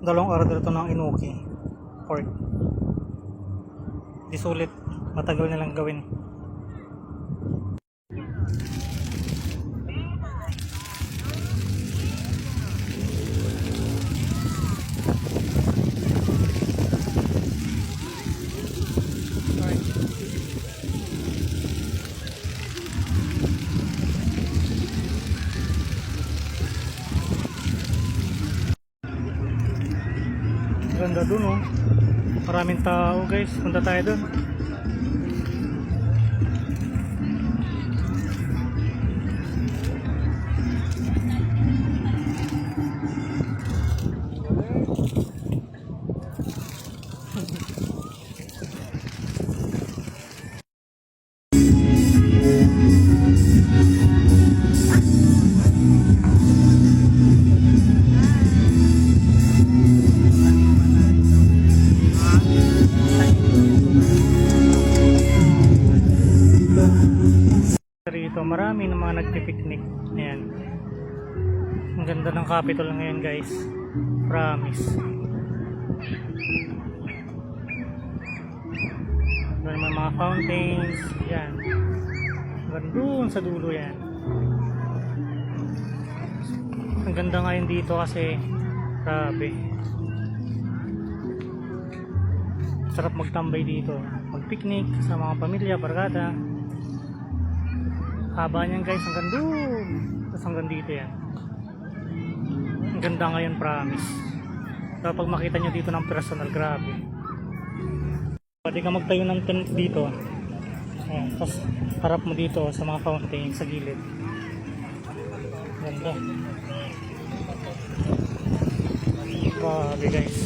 Dalawang order to ng Inuki pork. Di sulit, matagal na lang gawin. Ganda dun oh. Maraming tao guys. Punta tayo dun. Rito marami na mga nagpipiknik. Ayan. Ang ganda ng Capitol ngayon guys. Promise. Doon naman mga fountains. Ayan. Doon sa dulo yan. Ang ganda ngayon dito kasi grabe. Sarap magtambay dito. Magpiknik sa mga pamilya, barkada. Haba niyan guys, hanggang doon. Tapos hanggang dito yan. Ang ganda ngayon, promise. So pag makita nyo dito ng personal, grabe. Pwede ka magtayo ng tent dito. Ayan, tapos harap mo dito sa mga fountain sa gilid. Ganda. Grabe guys.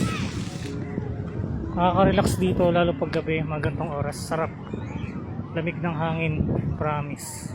Nakaka-relax dito lalo pag gabi, mga gantong oras. Sarap. Lamig ng hangin, promise.